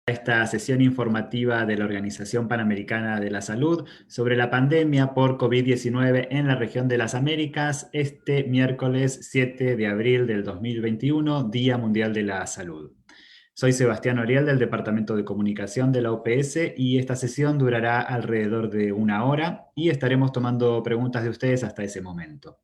Esta sesión informativa de la Organización Panamericana de la Salud sobre la pandemia por COVID-19 en la región de las Américas, este miércoles 7 de abril del 2021, Día Mundial de la Salud. Soy Sebastián Oriel del Departamento de Comunicación de la OPS y esta sesión durará alrededor de una hora y estaremos tomando preguntas de ustedes hasta ese momento.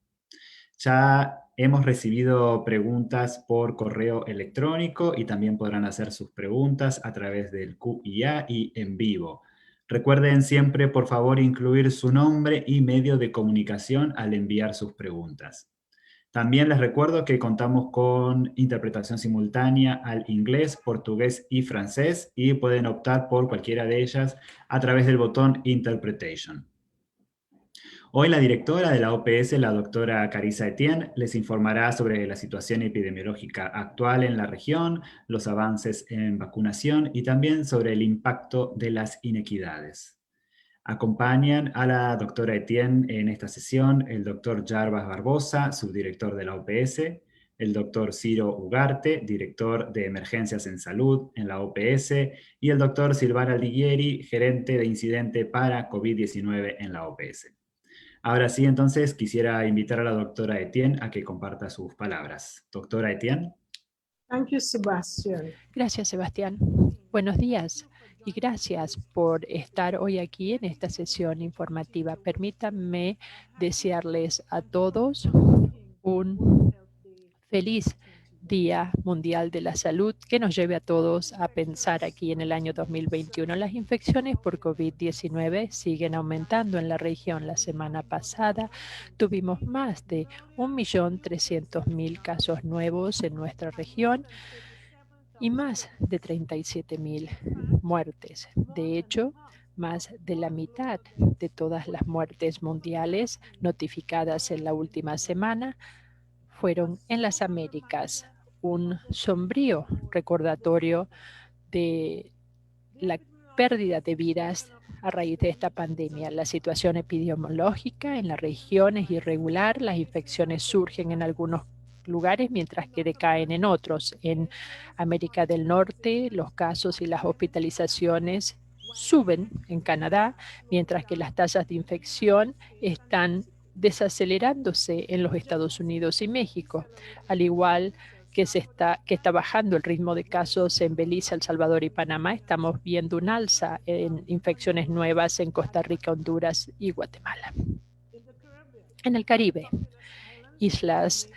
Ya hemos recibido preguntas por correo electrónico y también podrán hacer sus preguntas a través del QIA y en vivo. Recuerden siempre, por favor, incluir su nombre y medio de comunicación al enviar sus preguntas. También les recuerdo que contamos con interpretación simultánea al inglés, portugués y francés y pueden optar por cualquiera de ellas a través del botón Interpretation. Hoy la directora de la OPS, la doctora Carissa Etienne, les informará sobre la situación epidemiológica actual en la región, los avances en vacunación y también sobre el impacto de las inequidades. Acompañan a la doctora Etienne en esta sesión el doctor Jarbas Barbosa, subdirector de la OPS, el doctor Ciro Ugarte, director de Emergencias en Salud en la OPS, y el doctor Silvana Aldiguieri, gerente de incidente para COVID-19 en la OPS. Ahora sí, entonces quisiera invitar a la doctora Etienne a que comparta sus palabras. Doctora Etienne. Thank you, Sebastián. Gracias, Sebastián. Buenos días y gracias por estar hoy aquí en esta sesión informativa. Permítanme desearles a todos un feliz Día Mundial de la Salud que nos lleve a todos a pensar aquí en el año 2021. Las infecciones por COVID-19 siguen aumentando en la región. La semana pasada tuvimos más de 1.300.000 casos nuevos en nuestra región y más de 37.000 muertes. De hecho, más de la mitad de todas las muertes mundiales notificadas en la última semana fueron en las Américas, un sombrío recordatorio de la pérdida de vidas a raíz de esta pandemia. La situación epidemiológica en la región es irregular, las infecciones surgen en algunos lugares mientras que decaen en otros. En América del Norte, los casos y las hospitalizaciones suben en Canadá, mientras que las tasas de infección están desacelerándose en los Estados Unidos y México, al igual que está bajando el ritmo de casos en Belice, El Salvador y Panamá. Estamos viendo un alza en infecciones nuevas en Costa Rica, Honduras y Guatemala. En el Caribe, islas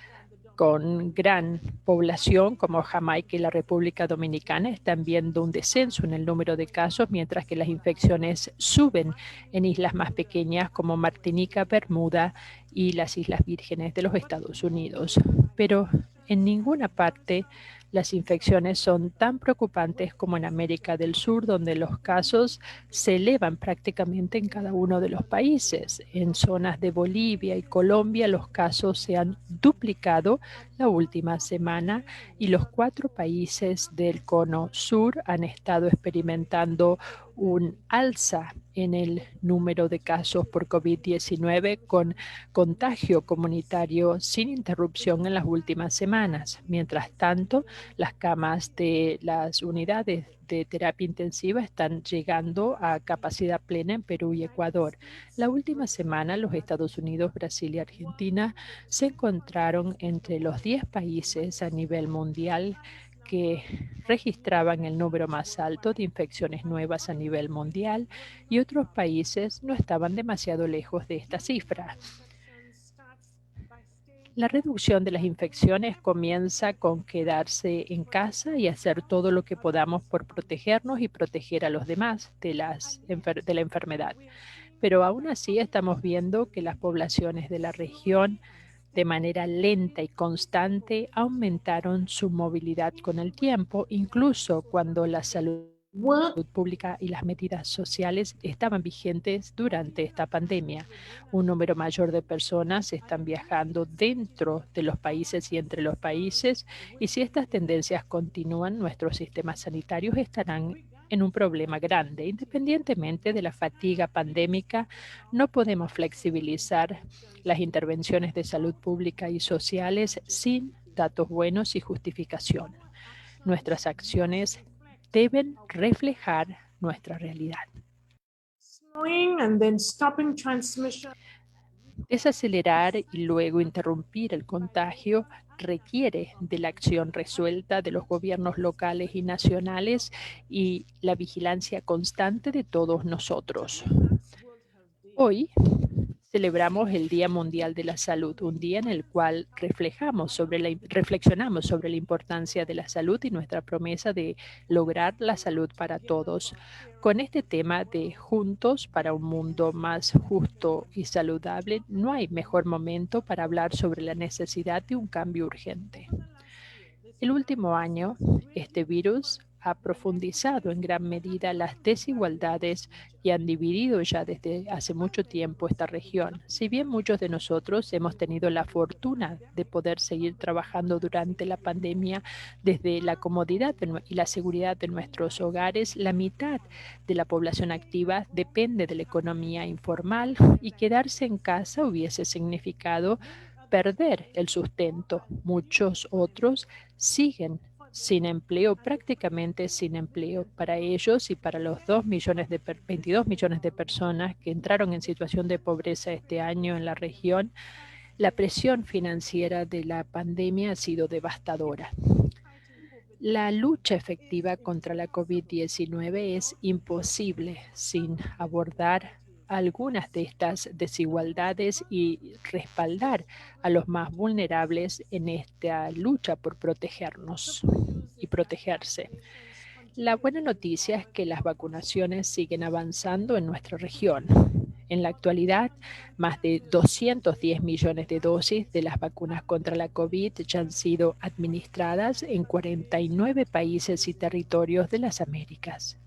con gran población como Jamaica y la República Dominicana están viendo un descenso en el número de casos, mientras que las infecciones suben en islas más pequeñas como Martinica, Bermuda y las Islas Vírgenes de los Estados Unidos. Pero en ninguna parte las infecciones son tan preocupantes como en América del Sur, donde los casos se elevan prácticamente en cada uno de los países. En zonas de Bolivia y Colombia los casos se han duplicado la última semana y los 4 países del Cono Sur han estado experimentando un alza en el número de casos por COVID-19 con contagio comunitario sin interrupción en las últimas semanas. Mientras tanto, las camas de las unidades de terapia intensiva están llegando a capacidad plena en Perú y Ecuador. La última semana, los Estados Unidos, Brasil y Argentina se encontraron entre los 10 países a nivel mundial que registraban el número más alto de infecciones nuevas a nivel mundial, y otros países no estaban demasiado lejos de esta cifra. La reducción de las infecciones comienza con quedarse en casa y hacer todo lo que podamos por protegernos y proteger a los demás de la enfermedad. Pero aún así estamos viendo que las poblaciones de la región de manera lenta y constante aumentaron su movilidad con el tiempo, incluso cuando la salud pública y las medidas sociales estaban vigentes durante esta pandemia. Un número mayor de personas están viajando dentro de los países y entre los países, y si estas tendencias continúan, nuestros sistemas sanitarios estarán en un problema grande. Independientemente de la fatiga pandémica, no podemos flexibilizar las intervenciones de salud pública y sociales sin datos buenos y justificación. Nuestras acciones deben reflejar nuestra realidad. Slowing and then stopping transmission. Desacelerar y luego interrumpir el contagio requiere de la acción resuelta de los gobiernos locales y nacionales y la vigilancia constante de todos nosotros. Hoy celebramos el Día Mundial de la Salud, un día en el cual reflexionamos sobre la importancia de la salud y nuestra promesa de lograr la salud para todos. Con este tema de Juntos para un mundo más justo y saludable, no hay mejor momento para hablar sobre la necesidad de un cambio urgente. El último año, este virus ha profundizado en gran medida las desigualdades y han dividido ya desde hace mucho tiempo esta región. Si bien muchos de nosotros hemos tenido la fortuna de poder seguir trabajando durante la pandemia desde la comodidad y la seguridad de nuestros hogares, la mitad de la población activa depende de la economía informal y quedarse en casa hubiese significado perder el sustento. Muchos otros siguen sin empleo, prácticamente sin empleo. Para ellos y para los 22 millones de personas que entraron en situación de pobreza este año en la región, la presión financiera de la pandemia ha sido devastadora. La lucha efectiva contra la COVID-19 es imposible sin abordar algunas de estas desigualdades y respaldar a los más vulnerables en esta lucha por protegernos y protegerse. La buena noticia es que las vacunaciones siguen avanzando en nuestra región. En la actualidad, más de 210 millones de dosis de las vacunas contra la COVID ya han sido administradas en 49 países y territorios de las Américas.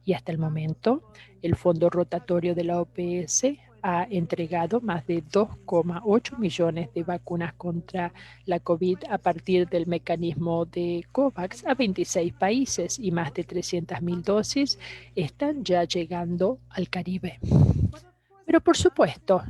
Y hasta el momento, el Fondo Rotatorio de la OPS ha entregado más de 2,8 millones de vacunas contra la COVID a partir del mecanismo de COVAX a 26 países y más de 300.000 dosis están ya llegando al Caribe. Pero por supuesto,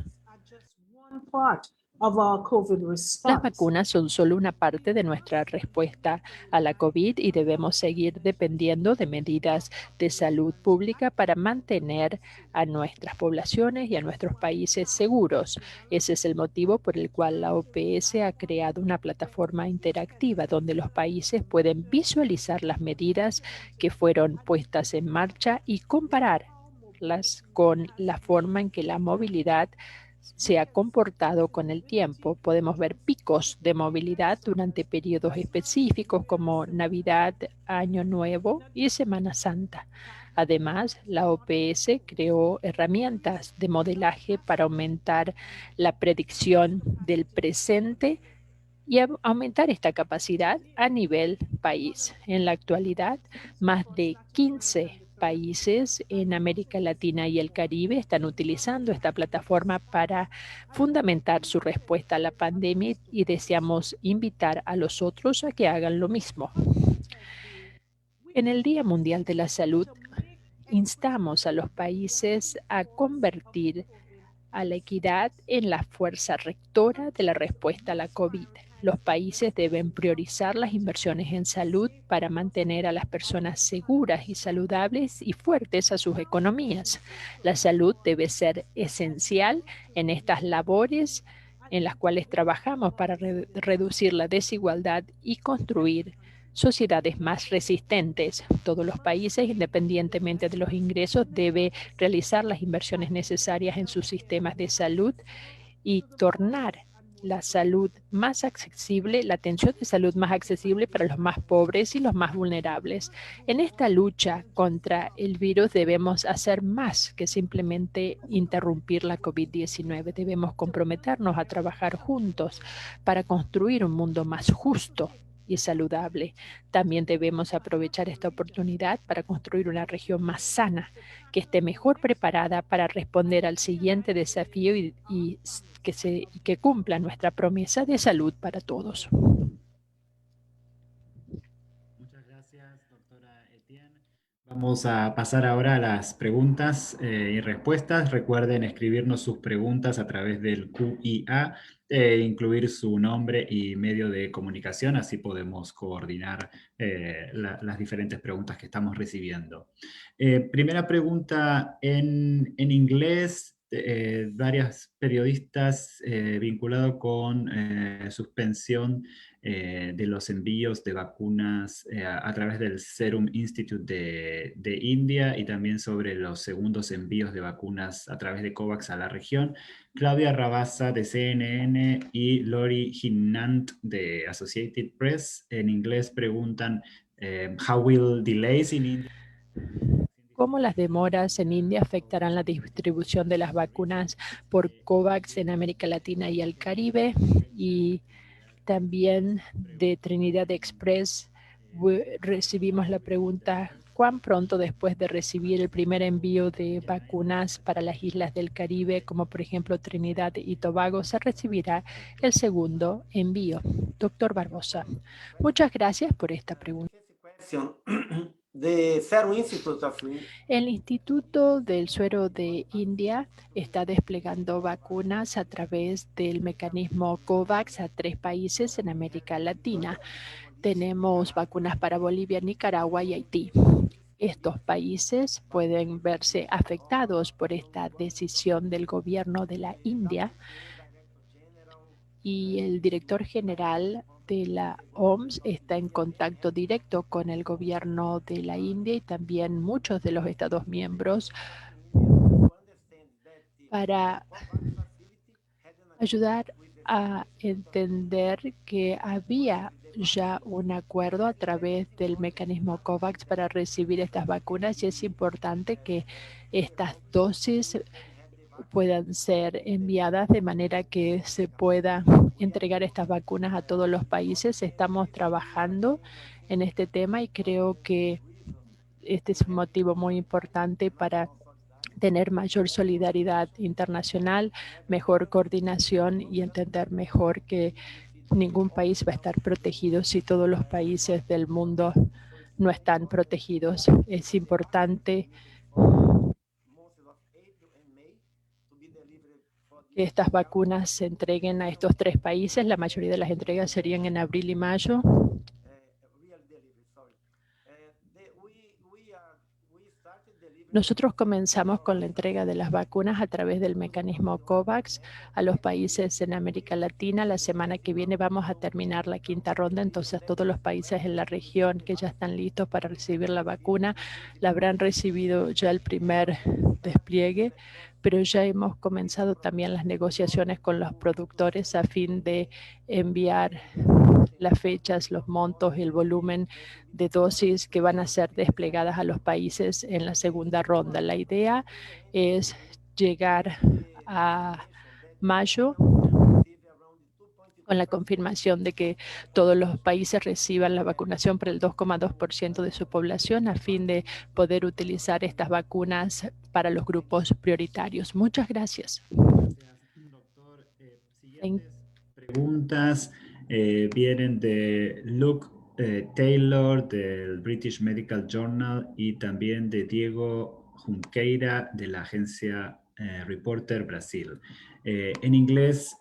las vacunas son solo una parte de nuestra respuesta a la COVID y debemos seguir dependiendo de medidas de salud pública para mantener a nuestras poblaciones y a nuestros países seguros. Ese es el motivo por el cual la OPS ha creado una plataforma interactiva donde los países pueden visualizar las medidas que fueron puestas en marcha y compararlas con la forma en que la movilidad se ha comportado con el tiempo. Podemos ver picos de movilidad durante periodos específicos como Navidad, Año Nuevo y Semana Santa. Además, la OPS creó herramientas de modelaje para aumentar la predicción del presente y aumentar esta capacidad a nivel país. En la actualidad, más de 15 países en América Latina y el Caribe están utilizando esta plataforma para fundamentar su respuesta a la pandemia y deseamos invitar a los otros a que hagan lo mismo. En el Día Mundial de la Salud, instamos a los países a convertir a la equidad en la fuerza rectora de la respuesta a la COVID. Los países deben priorizar las inversiones en salud para mantener a las personas seguras y saludables y fuertes a sus economías. La salud debe ser esencial en estas labores en las cuales trabajamos para reducir la desigualdad y construir sociedades más resistentes. Todos los países, independientemente de los ingresos, deben realizar las inversiones necesarias en sus sistemas de salud y tornar la salud más accesible, la atención de salud más accesible para los más pobres y los más vulnerables. En esta lucha contra el virus debemos hacer más que simplemente interrumpir la COVID-19. Debemos comprometernos a trabajar juntos para construir un mundo más justo y saludable. También debemos aprovechar esta oportunidad para construir una región más sana, que esté mejor preparada para responder al siguiente desafío y que cumpla nuestra promesa de salud para todos. Muchas gracias, doctora Etienne. Vamos a pasar ahora a las preguntas y respuestas. Recuerden escribirnos sus preguntas a través del QIA e incluir su nombre y medio de comunicación, así podemos coordinar las diferentes preguntas que estamos recibiendo. Primera pregunta en inglés. Varios periodistas vinculados con suspensión de los envíos de vacunas a través del Serum Institute de India y también sobre los segundos envíos de vacunas a través de COVAX a la región. Claudia Rabasa de CNN y Lori Hinnant de Associated Press en inglés preguntan how will delays in India ¿Cómo las demoras en India afectarán la distribución de las vacunas por COVAX en América Latina y el Caribe? Y también de Trinidad Express recibimos la pregunta: ¿cuán pronto después de recibir el primer envío de vacunas para las islas del Caribe, como por ejemplo Trinidad y Tobago, se recibirá el segundo envío? Doctor Barbosa, muchas gracias por esta pregunta. El Instituto del Suero de India está desplegando vacunas a través del mecanismo COVAX a 3 países en América Latina. Tenemos vacunas para Bolivia, Nicaragua y Haití. Estos países pueden verse afectados por esta decisión del gobierno de la India, y el director general de la OMS está en contacto directo con el gobierno de la India y también muchos de los Estados miembros para ayudar a entender que había ya un acuerdo a través del mecanismo COVAX para recibir estas vacunas, y es importante que estas dosis puedan ser enviadas de manera que se pueda entregar estas vacunas a todos los países. Estamos trabajando en este tema y creo que este es un motivo muy importante para tener mayor solidaridad internacional, mejor coordinación y entender mejor que ningún país va a estar protegido si todos los países del mundo no están protegidos. Es importante que estas vacunas se entreguen a estos 3 países. La mayoría de las entregas serían en abril y mayo. Nosotros comenzamos con la entrega de las vacunas a través del mecanismo COVAX a los países en América Latina. La semana que viene vamos a terminar la 5ª ronda, entonces todos los países en la región que ya están listos para recibir la vacuna la habrán recibido ya el primer despliegue, pero ya hemos comenzado también las negociaciones con los productores a fin de enviar las fechas, los montos y el volumen de dosis que van a ser desplegadas a los países en la segunda ronda. La idea es llegar a mayo con la confirmación de que todos los países reciban la vacunación para el 2,2% de su población a fin de poder utilizar estas vacunas para los grupos prioritarios. Muchas gracias. Doctor, siguientes preguntas vienen de Luke Taylor del British Medical Journal y también de Diego Junqueira de la agencia Reporter Brasil. En inglés,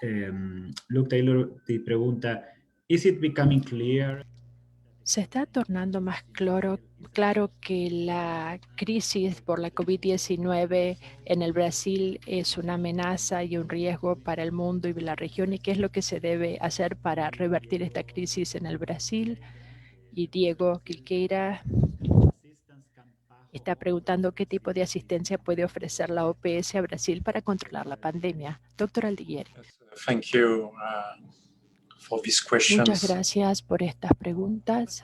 Luke Taylor te pregunta: ¿Is it becoming clear? Se está tornando más claro que la crisis por la COVID-19 en el Brasil es una amenaza y un riesgo para el mundo y la región, y qué es lo que se debe hacer para revertir esta crisis en el Brasil. Y Diego Quilqueira está preguntando qué tipo de asistencia puede ofrecer la OPS a Brasil para controlar la pandemia. Doctor Aldiguieri. Thank you for these questions. Muchas gracias por estas preguntas.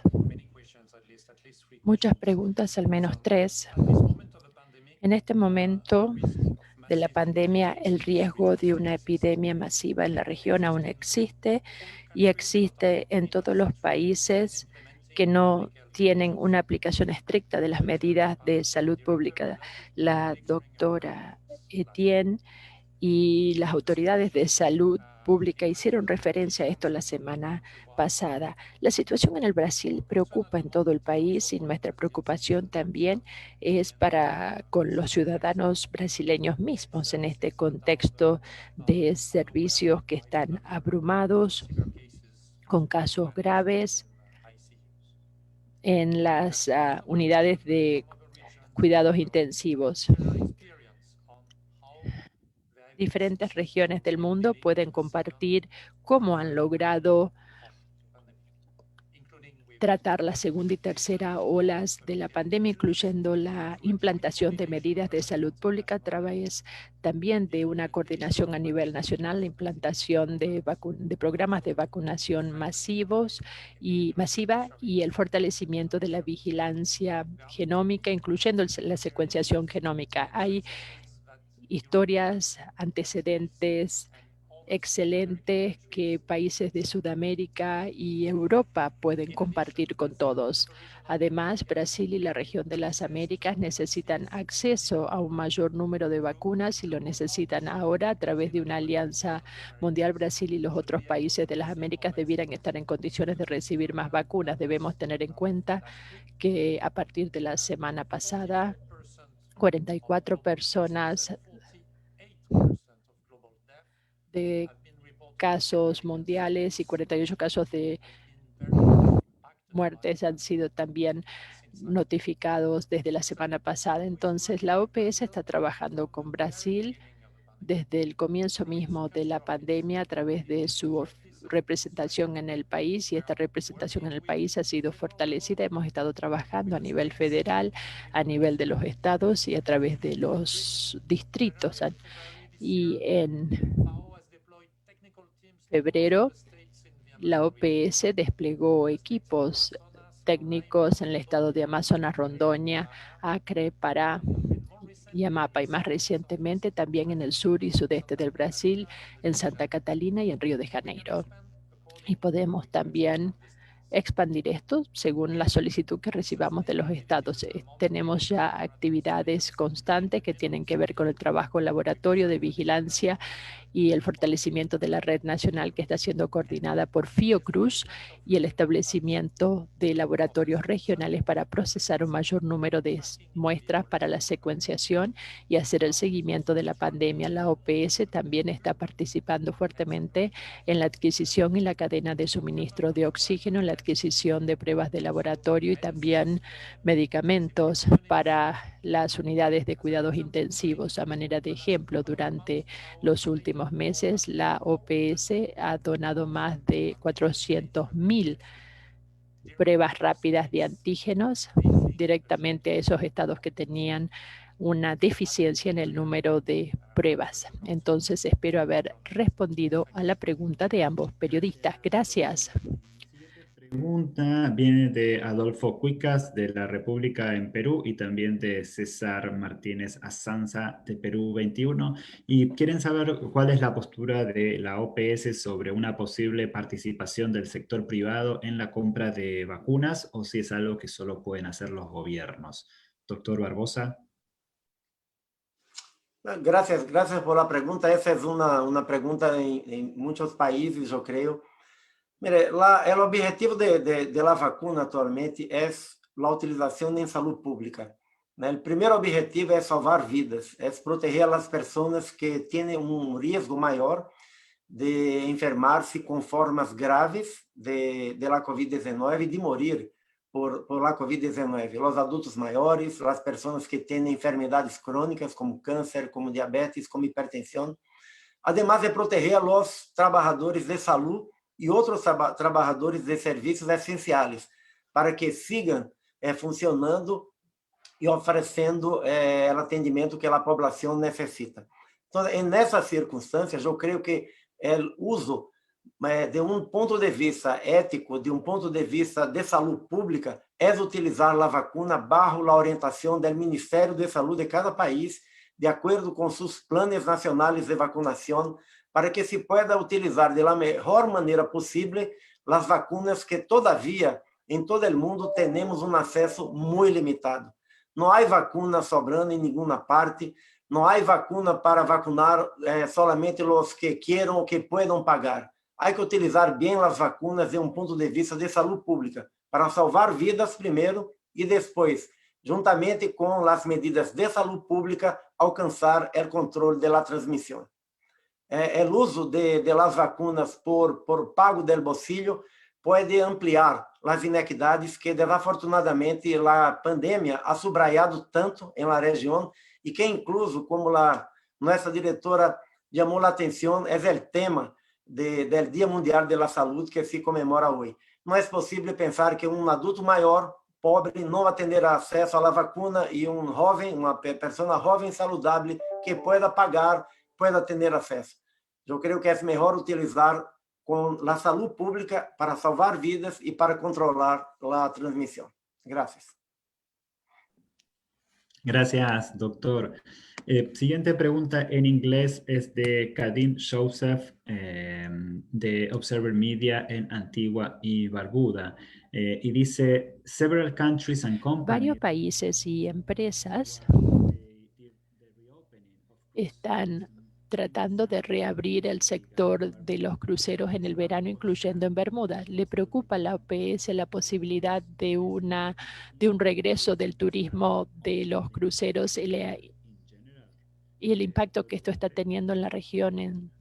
Muchas preguntas, al menos 3. En este momento de la pandemia, el riesgo de una epidemia masiva en la región aún existe, y existe en todos los países que no tienen una aplicación estricta de las medidas de salud pública. La doctora Etienne y las autoridades de salud pública hicieron referencia a esto la semana pasada. La situación en el Brasil preocupa en todo el país y nuestra preocupación también es con los ciudadanos brasileños mismos en este contexto de servicios que están abrumados con casos graves en las unidades de cuidados intensivos. Diferentes regiones del mundo pueden compartir cómo han logrado tratar la segunda y tercera olas de la pandemia, incluyendo la implantación de medidas de salud pública a través también de una coordinación a nivel nacional, la implantación de programas de vacunación masiva y el fortalecimiento de la vigilancia genómica, incluyendo la secuenciación genómica. Hay historias, antecedentes excelentes que países de Sudamérica y Europa pueden compartir con todos. Además, Brasil y la región de las Américas necesitan acceso a un mayor número de vacunas y lo necesitan ahora a través de una alianza mundial. Brasil y los otros países de las Américas debieran estar en condiciones de recibir más vacunas. Debemos tener en cuenta que a partir de la semana pasada, 44 personas de casos mundiales y 48 casos de muertes han sido también notificados desde la semana pasada. Entonces, la OPS está trabajando con Brasil desde el comienzo mismo de la pandemia a través de su representación en el país, y esta representación en el país ha sido fortalecida. Hemos estado trabajando a nivel federal, a nivel de los estados y a través de los distritos. Y en febrero, la OPS desplegó equipos técnicos en el estado de Amazonas, Rondônia, Acre, Pará y Amapá, y más recientemente también en el sur y sudeste del Brasil, en Santa Catalina y en Río de Janeiro. Y podemos también expandir esto según la solicitud que recibamos de los estados. Tenemos ya actividades constantes que tienen que ver con el trabajo laboratorio de vigilancia y el fortalecimiento de la red nacional que está siendo coordinada por Fiocruz y el establecimiento de laboratorios regionales para procesar un mayor número de muestras para la secuenciación y hacer el seguimiento de la pandemia. La OPS también está participando fuertemente en la adquisición y la cadena de suministro de oxígeno, en la adquisición de pruebas de laboratorio y también medicamentos para las unidades de cuidados intensivos. A manera de ejemplo, durante los últimos meses, la OPS ha donado más de 400,000 pruebas rápidas de antígenos directamente a esos estados que tenían una deficiencia en el número de pruebas. Entonces, espero haber respondido a la pregunta de ambos periodistas. Gracias. Pregunta viene de Adolfo Cuicas de la República en Perú y también de César Martínez Azanza de Perú 21, y quieren saber cuál es la postura de la OPS sobre una posible participación del sector privado en la compra de vacunas o si es algo que solo pueden hacer los gobiernos. Doctor Barbosa. Gracias, gracias por la pregunta. Esa es una pregunta en muchos países, yo creo. Mire, el objetivo de la vacuna actualmente es la utilización en salud pública. El primer objetivo es salvar vidas, es proteger a las personas que tienen un riesgo mayor de enfermarse con formas graves de la COVID-19 y de morir por la COVID-19. Los adultos mayores, las personas que tienen enfermedades crónicas como cáncer, como diabetes, como hipertensión. Además de proteger a los trabajadores de salud y otros trabajadores de servicios esenciales, para que sigan funcionando e oferecendo o atendimento que a população necessita. Então, nessas circunstâncias, eu creio que o uso de um ponto de vista ético, de um ponto de vista de saúde pública, é utilizar a vacuna bajo a orientação do Ministério de Saúde de cada país, de acordo com seus planos nacionais de vacunação, para que se pueda utilizar de la mejor maneira possível as vacunas que, todavia, em todo o mundo, temos um acesso muito limitado. Não há vacuna sobrando em nenhuma parte. no hay vacuna para vacunar solamente los que quieran o que puedan pagar. Hay que utilizar bien las vacunas de un punto de vista de salud pública, para salvar vidas primero y después, juntamente con las medidas de salud pública, alcanzar el control de la transmisión. El uso de las vacunas por pago del bolsillo puede ampliar las inequidades que desafortunadamente la pandemia ha subrayado tanto en la región y que incluso, como nuestra directora llamó la atención, es el tema del Día Mundial de la Salud que se conmemora hoy. No es posible pensar que un adulto mayor pobre no va a tener acceso a la vacuna y un joven, una persona joven saludable que pueda pagar, pueda tener acceso. Yo creo que es mejor utilizar con la salud pública para salvar vidas y para controlar la transmisión. Gracias. Gracias, doctor. Siguiente pregunta en inglés es de Kadim Joseph, de Observer Media en Antigua y Barbuda. Y dice, several countries and companies Varios países y empresas están tratando de reabrir el sector de los cruceros en el verano, incluyendo en Bermuda. ¿Le preocupa a la OPS la posibilidad de un regreso del turismo de los cruceros y el impacto que esto está teniendo en la región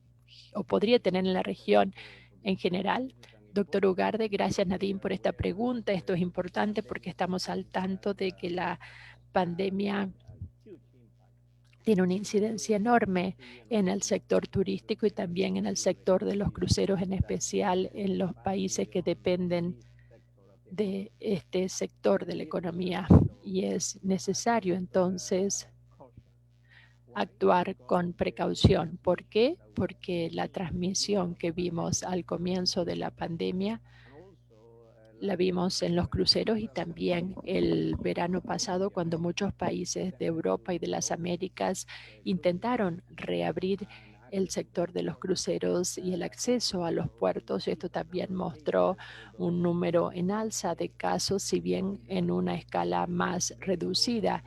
o podría tener en la región en general? Doctor Ugarde, gracias Nadine por esta pregunta. Esto es importante porque estamos al tanto de que la pandemia tiene una incidencia enorme en el sector turístico y también en el sector de los cruceros, en especial en los países que dependen de este sector de la economía. Y es necesario entonces actuar con precaución. ¿Por qué? Porque la transmisión que vimos al comienzo de la pandemia la vimos en los cruceros y también el verano pasado cuando muchos países de Europa y de las Américas intentaron reabrir el sector de los cruceros y el acceso a los puertos. Esto también mostró un número en alza de casos, si bien en una escala más reducida.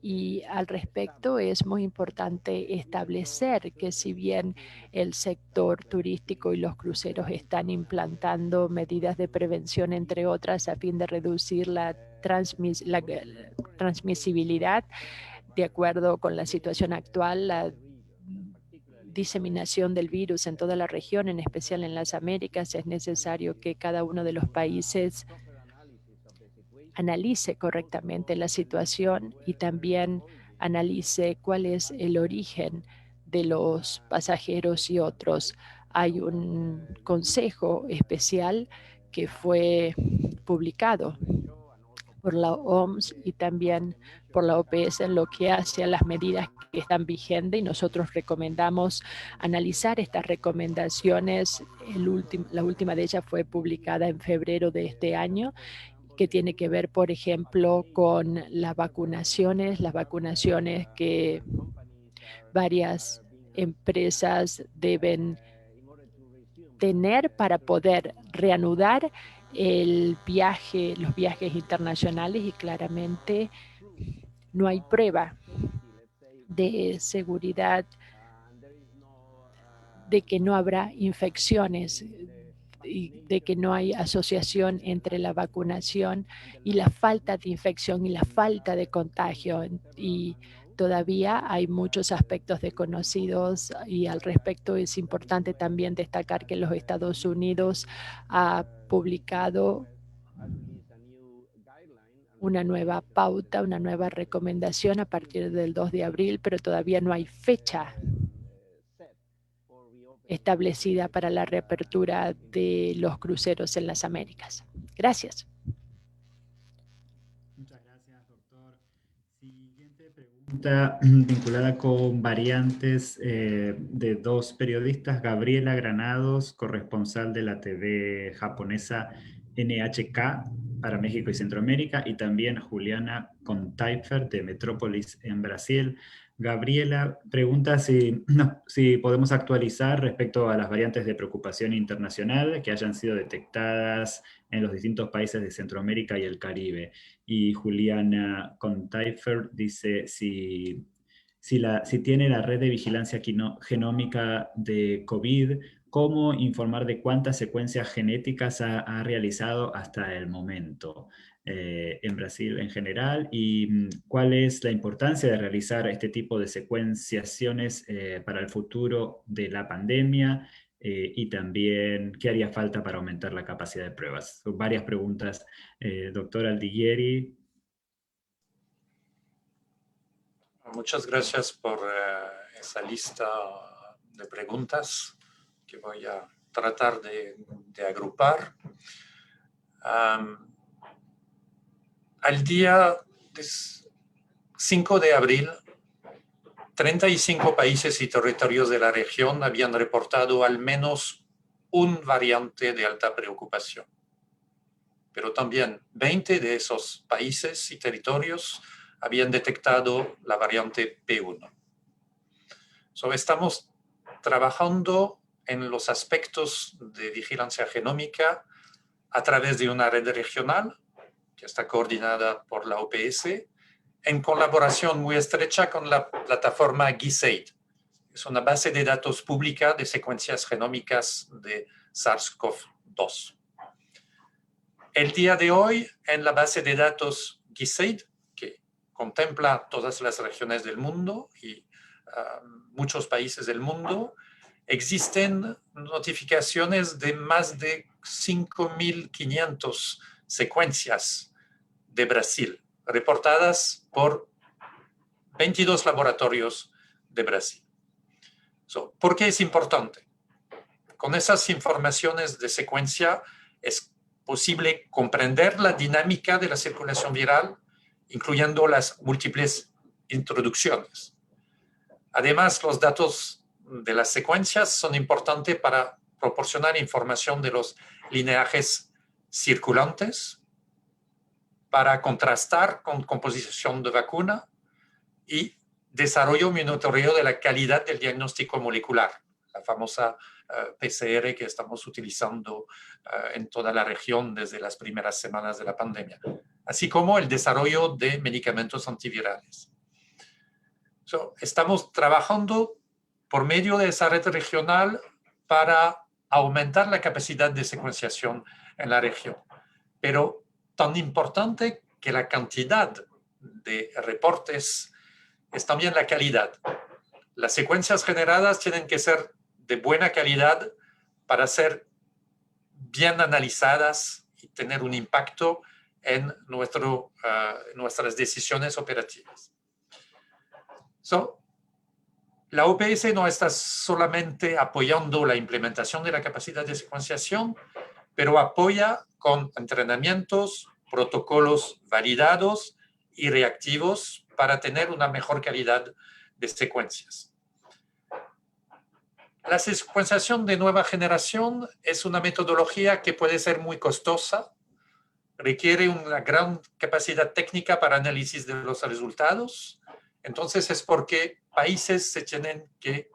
Y al respecto es muy importante establecer que si bien el sector turístico y los cruceros están implantando medidas de prevención, entre otras, a fin de reducir la transmisibilidad, de acuerdo con la situación actual, la diseminación del virus en toda la región, en especial en las Américas, es necesario que cada uno de los países analice correctamente la situación y también analice cuál es el origen de los pasajeros y otros. Hay un consejo especial que fue publicado por la OMS y también por la OPS en lo que hace a las medidas que están vigentes, y nosotros recomendamos analizar estas recomendaciones. La última de ellas fue publicada en febrero de este año, que tiene que ver, por ejemplo, con las vacunaciones que varias empresas deben tener para poder reanudar los viajes internacionales, y claramente no hay prueba de seguridad de que no habrá infecciones y de que no hay asociación entre la vacunación y la falta de infección y la falta de contagio. Y todavía hay muchos aspectos desconocidos, y al respecto es importante también destacar que los Estados Unidos ha publicado una nueva pauta, una nueva recomendación a partir del 2 de abril, pero todavía no hay fecha establecida para la reapertura de los cruceros en las Américas. Gracias. Muchas gracias, doctor. Siguiente pregunta vinculada con variantes de dos periodistas, Gabriela Granados, corresponsal de la TV japonesa NHK para México y Centroamérica, y también Juliana Contaifer de Metrópolis en Brasil. Gabriela pregunta si podemos actualizar respecto a las variantes de preocupación internacional que hayan sido detectadas en los distintos países de Centroamérica y el Caribe. Y Juliana Contaifer dice si si tiene la red de vigilancia genómica de COVID, cómo informar de cuántas secuencias genéticas ha realizado hasta el momento en Brasil en general y cuál es la importancia de realizar este tipo de secuenciaciones para el futuro de la pandemia y también qué haría falta para aumentar la capacidad de pruebas. Son varias preguntas, doctor Aldiguieri. Muchas gracias por esa lista de preguntas que voy a tratar de agrupar. Al día 5 de abril, 35 países y territorios de la región habían reportado al menos un variante de alta preocupación. Pero también 20 de esos países y territorios habían detectado la variante P1. Estamos trabajando en los aspectos de vigilancia genómica a través de una red regional que está coordinada por la OPS en colaboración muy estrecha con la plataforma GISAID. Es una base de datos pública de secuencias genómicas de SARS-CoV-2. El día de hoy, en la base de datos GISAID, que contempla todas las regiones del mundo y muchos países del mundo, existen notificaciones de más de 5.500 secuencias de Brasil, reportadas por 22 laboratorios de Brasil. ¿Por qué es importante? Con esas informaciones de secuencia es posible comprender la dinámica de la circulación viral, incluyendo las múltiples introducciones. Además, los datos de las secuencias son importantes para proporcionar información de los lineajes circulantes, para contrastar con composición de vacuna y desarrollo y monitoreo de la calidad del diagnóstico molecular, la famosa PCR que estamos utilizando en toda la región desde las primeras semanas de la pandemia, así como el desarrollo de medicamentos antivirales. Estamos trabajando por medio de esa red regional para aumentar la capacidad de secuenciación en la región, pero tan importante que la cantidad de reportes es también la calidad. Las secuencias generadas tienen que ser de buena calidad para ser bien analizadas y tener un impacto en nuestras decisiones operativas. La OPS no está solamente apoyando la implementación de la capacidad de secuenciación, pero apoya con entrenamientos, protocolos validados y reactivos para tener una mejor calidad de secuencias. La secuenciación de nueva generación es una metodología que puede ser muy costosa, requiere una gran capacidad técnica para análisis de los resultados. Entonces es porque países se tienen que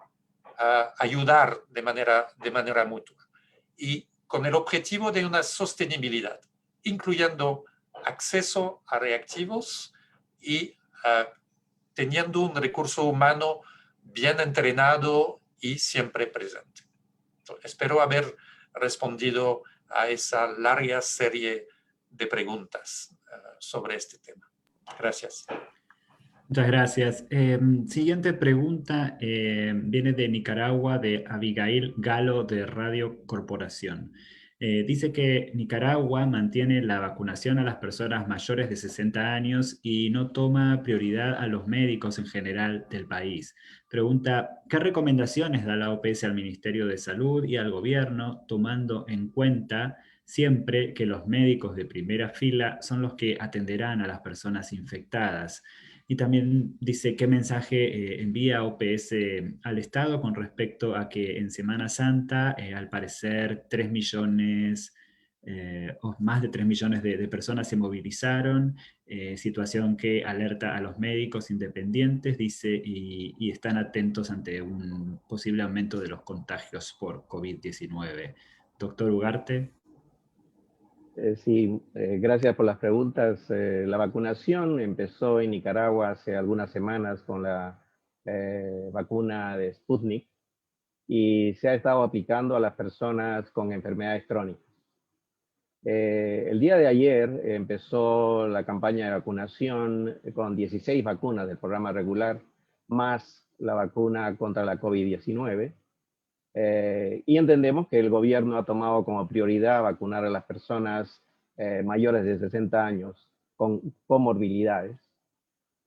ayudar de manera mutua y con el objetivo de una sostenibilidad, incluyendo acceso a reactivos y teniendo un recurso humano bien entrenado y siempre presente. Espero haber respondido a esa larga serie de preguntas sobre este tema. Gracias. Muchas gracias. Siguiente pregunta viene de Nicaragua, de Abigail Galo, de Radio Corporación. Dice que Nicaragua mantiene la vacunación a las personas mayores de 60 años y no toma prioridad a los médicos en general del país. Pregunta, ¿qué recomendaciones da la OPS al Ministerio de Salud y al gobierno, tomando en cuenta siempre que los médicos de primera fila son los que atenderán a las personas infectadas? Y también dice qué mensaje envía OPS al Estado con respecto a que en Semana Santa, al parecer, 3 millones o más de 3 millones de personas se movilizaron, situación que alerta a los médicos independientes, dice, y están atentos ante un posible aumento de los contagios por COVID-19. Doctor Ugarte. Sí, gracias por las preguntas. La vacunación empezó en Nicaragua hace algunas semanas con la vacuna de Sputnik, y se ha estado aplicando a las personas con enfermedades crónicas. El día de ayer empezó la campaña de vacunación con 16 vacunas del programa regular, más la vacuna contra la COVID-19. Y entendemos que el gobierno ha tomado como prioridad vacunar a las personas mayores de 60 años con comorbilidades,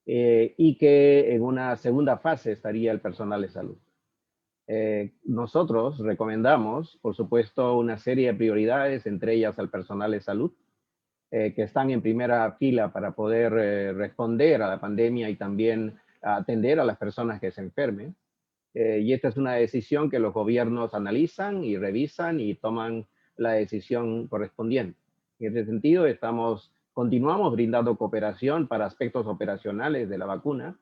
y que en una segunda fase estaría el personal de salud. Nosotros recomendamos, por supuesto, una serie de prioridades, entre ellas al personal de salud, que están en primera fila para poder responder a la pandemia y también atender a las personas que se enfermen. Y esta es una decisión que los gobiernos analizan y revisan y toman la decisión correspondiente. En ese sentido, continuamos brindando cooperación para aspectos operacionales de la vacuna,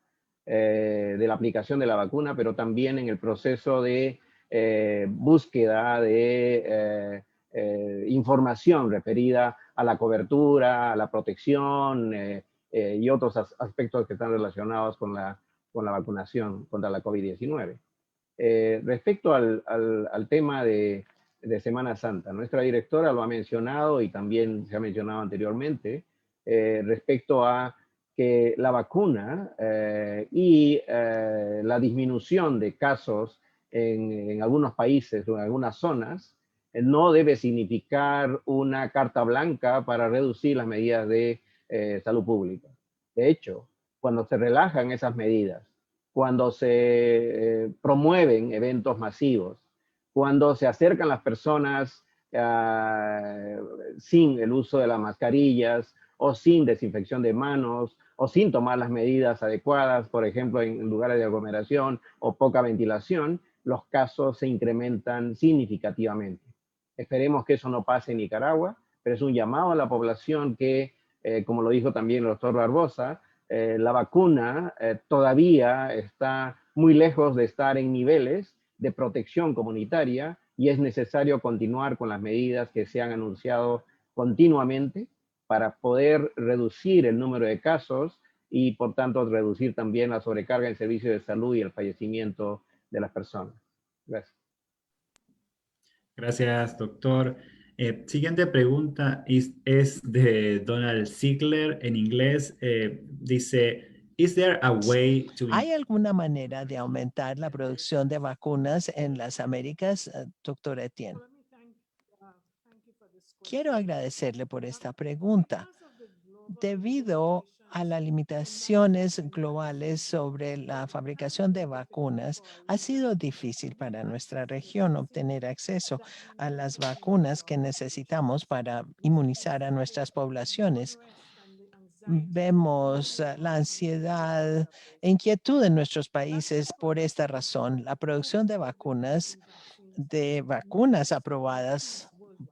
de la aplicación de la vacuna, pero también en el proceso de búsqueda de información referida a la cobertura, a la protección y otros aspectos que están relacionados con la vacunación contra la COVID-19. Respecto al tema de Semana Santa, nuestra directora lo ha mencionado y también se ha mencionado anteriormente, respecto a que la vacuna y la disminución de casos en algunos países o en algunas zonas no debe significar una carta blanca para reducir las medidas de salud pública. De hecho, cuando se relajan esas medidas, cuando se promueven eventos masivos, cuando se acercan las personas sin el uso de las mascarillas o sin desinfección de manos o sin tomar las medidas adecuadas, por ejemplo, en lugares de aglomeración o poca ventilación, los casos se incrementan significativamente. Esperemos que eso no pase en Nicaragua, pero es un llamado a la población que, como lo dijo también el doctor Barbosa, la vacuna todavía está muy lejos de estar en niveles de protección comunitaria y es necesario continuar con las medidas que se han anunciado continuamente para poder reducir el número de casos y, por tanto, reducir también la sobrecarga en servicios de salud y el fallecimiento de las personas. Gracias. Gracias, doctor. Siguiente pregunta es de Donald Ziegler en inglés. Dice, ¿Is there a way to... ¿Hay alguna manera de aumentar la producción de vacunas en las Américas, doctor Etienne? Quiero agradecerle por esta pregunta. Debido a las limitaciones globales sobre la fabricación de vacunas, ha sido difícil para nuestra región obtener acceso a las vacunas que necesitamos para inmunizar a nuestras poblaciones. Vemos la ansiedad e inquietud en nuestros países por esta razón. La producción de vacunas aprobadas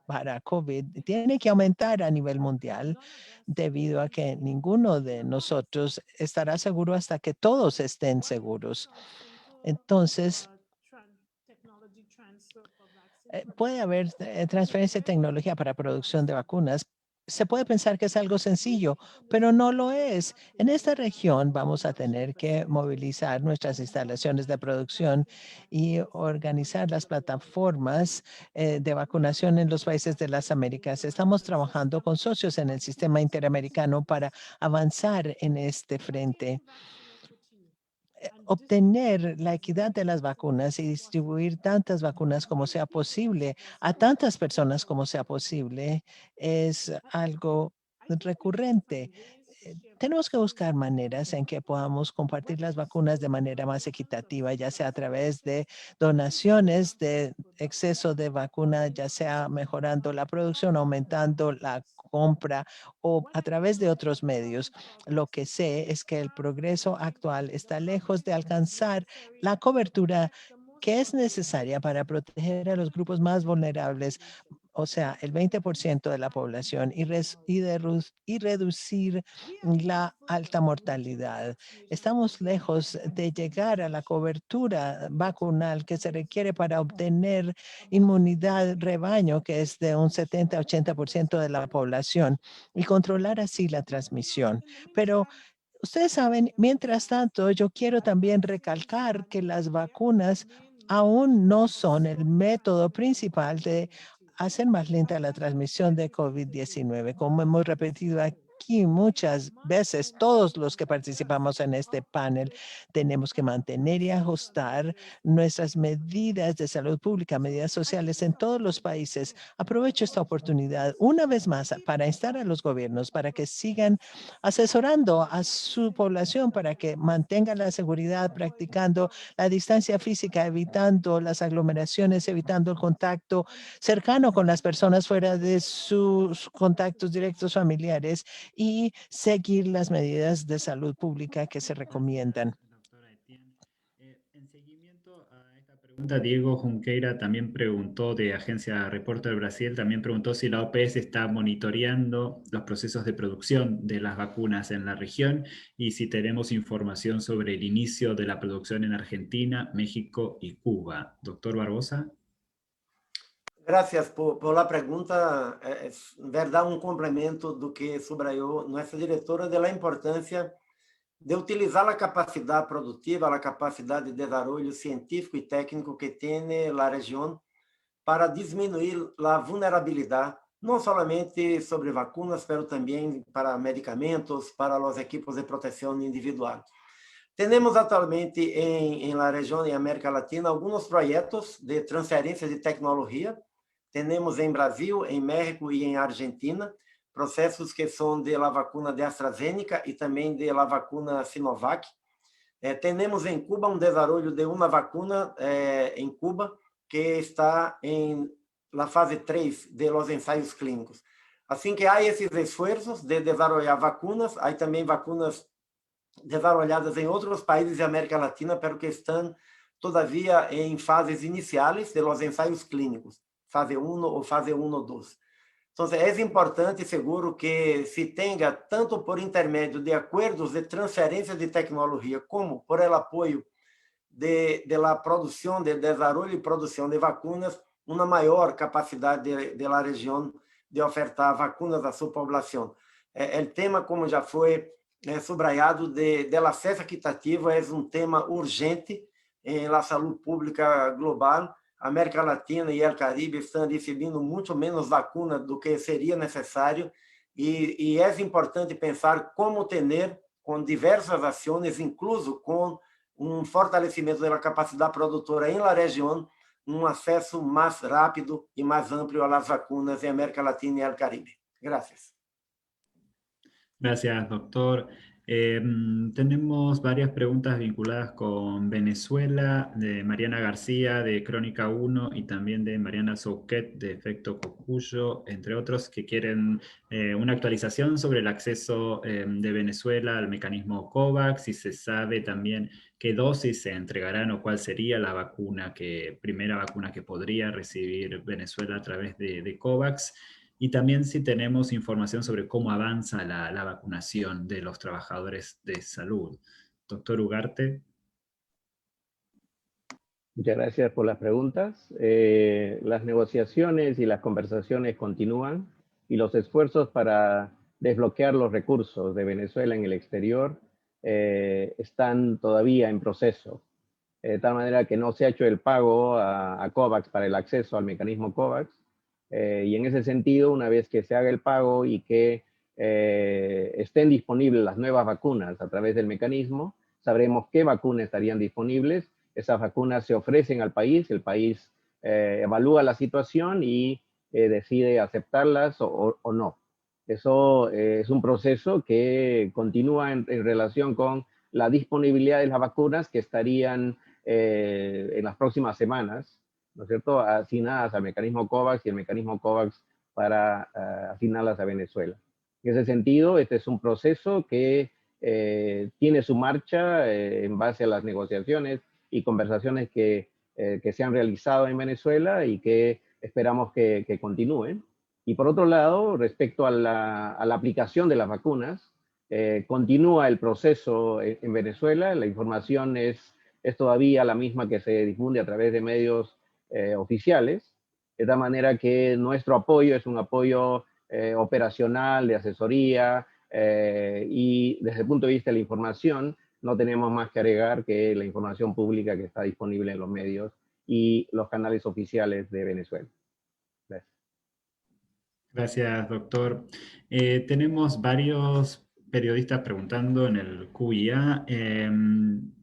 para COVID tiene que aumentar a nivel mundial debido a que ninguno de nosotros estará seguro hasta que todos estén seguros. Entonces, puede haber transferencia de tecnología para producción de vacunas. Se puede pensar que es algo sencillo, pero no lo es. En esta región vamos a tener que movilizar nuestras instalaciones de producción y organizar las plataformas de vacunación en los países de las Américas. Estamos trabajando con socios en el sistema interamericano para avanzar en este frente. Obtener la equidad de las vacunas y distribuir tantas vacunas como sea posible a tantas personas como sea posible es algo recurrente. Tenemos que buscar maneras en que podamos compartir las vacunas de manera más equitativa, ya sea a través de donaciones de exceso de vacuna, ya sea mejorando la producción, aumentando la compra o a través de otros medios. Lo que sé es que el progreso actual está lejos de alcanzar la cobertura que es necesaria para proteger a los grupos más vulnerables, o sea, el 20% de la población y reducir la alta mortalidad. Estamos lejos de llegar a la cobertura vacunal que se requiere para obtener inmunidad rebaño, que es de un 70-80% de la población, y controlar así la transmisión. Pero Ustedes saben, mientras tanto, yo quiero también recalcar que las vacunas aún no son el método principal de hacer más lenta la transmisión de COVID-19. Como hemos repetido aquí muchas veces, todos los que participamos en este panel tenemos que mantener y ajustar nuestras medidas de salud pública, medidas sociales en todos los países. Aprovecho esta oportunidad una vez más para instar a los gobiernos para que sigan asesorando a su población para que mantengan la seguridad, practicando la distancia física, evitando las aglomeraciones, evitando el contacto cercano con las personas fuera de sus contactos directos familiares y seguir las medidas de salud pública que se recomiendan. Doctora Etienne. En seguimiento a esta pregunta, Diego Junqueira también preguntó de Agencia Reporter Brasil, también preguntó si la OPS está monitoreando los procesos de producción de las vacunas en la región y si tenemos información sobre el inicio de la producción en Argentina, México y Cuba. Doctor Barbosa. Gracias por la pregunta. Es verdad un complemento do que subrayó nuestra directora de la importancia de utilizar la capacidad productiva, la capacidad de desarrollo científico y técnico que tiene la región para disminuir la vulnerabilidad, no solamente sobre vacunas, pero también para medicamentos, para los equipos de protección individual. Tenemos actualmente en la región, en América Latina, algunos proyectos de transferencia de tecnología. Tenemos en Brasil, en México y en Argentina, procesos que son de la vacuna de AstraZeneca y también de la vacuna Sinovac. Tenemos en Cuba un desarrollo de una vacuna en Cuba que está en la fase 3 de los ensayos clínicos. Así que hay esos esfuerzos de desarrollar vacunas, hay también vacunas desarrolladas en otros países de América Latina, pero que están todavía en fases iniciales de los ensayos clínicos, fase 1 o fase 1-2. Entonces, es importante y seguro que se tenga, tanto por intermedio de acuerdos de transferencia de tecnología, como por el apoyo de la producción, de desarrollo y producción de vacunas, una mayor capacidad de la región de ofertar vacunas a su población. El tema, como ya fue subrayado, del acesso equitativo é um tema urgente na saúde pública global. A América Latina e o Caribe estão recebendo muito menos vacuna do que seria necessário e é importante pensar como ter, com diversas ações, incluso com fortalecimento da capacidade produtora em la região, acesso mais rápido e mais amplo às vacunas em América Latina e o Caribe. Gracias. Gracias, doctor. Tenemos varias preguntas vinculadas con Venezuela, de Mariana García, de Crónica 1, y también de Mariana Souquet, de Efecto Cocuyo, entre otros, que quieren una actualización sobre el acceso de Venezuela al mecanismo COVAX, y se sabe también qué dosis se entregarán o cuál sería la primera vacuna que podría recibir Venezuela a través de COVAX. Y también si tenemos información sobre cómo avanza la vacunación de los trabajadores de salud. Doctor Ugarte. Muchas gracias por las preguntas. Las negociaciones y las conversaciones continúan y los esfuerzos para desbloquear los recursos de Venezuela en el exterior están todavía en proceso. De tal manera que no se ha hecho el pago a COVAX para el acceso al mecanismo COVAX. Y en ese sentido, una vez que se haga el pago y que estén disponibles las nuevas vacunas a través del mecanismo, sabremos qué vacunas estarían disponibles. Esas vacunas se ofrecen al país, el país evalúa la situación y decide aceptarlas o no. Eso es un proceso que continúa en relación con la disponibilidad de las vacunas que estarían en las próximas semanas, ¿no es cierto?, asignadas al mecanismo COVAX y el mecanismo COVAX para asignarlas a Venezuela. En ese sentido, este es un proceso que tiene su marcha en base a las negociaciones y conversaciones que se han realizado en Venezuela y que esperamos que continúen. Y por otro lado, respecto a la aplicación de las vacunas, continúa el proceso en Venezuela. La información es todavía la misma que se difunde a través de medios oficiales, de tal manera que nuestro apoyo es un apoyo operacional, de asesoría, Y desde el punto de vista de la información, no tenemos más que agregar que la información pública que está disponible en los medios y los canales oficiales de Venezuela. Gracias. Gracias, doctor. Tenemos varios periodistas preguntando en el QIA.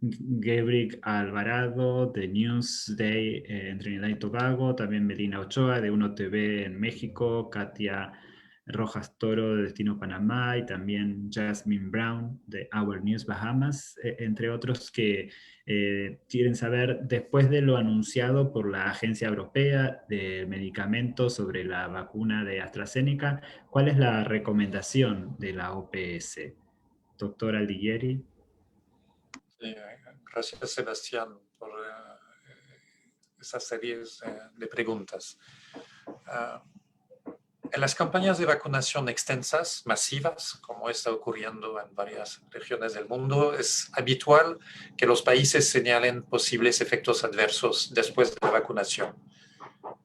Gabriel Alvarado de Newsday en Trinidad y Tobago, también Melina Ochoa de Uno TV en México, Katia Rojas Toro de Destino Panamá y también Jasmine Brown de Our News Bahamas, entre otros que quieren saber, después de lo anunciado por la Agencia Europea de Medicamentos sobre la vacuna de AstraZeneca, ¿cuál es la recomendación de la OPS? Doctor Aldiguieri. Sí, gracias, Sebastián, por esas series de preguntas. En las campañas de vacunación extensas, masivas, como está ocurriendo en varias regiones del mundo, es habitual que los países señalen posibles efectos adversos después de la vacunación.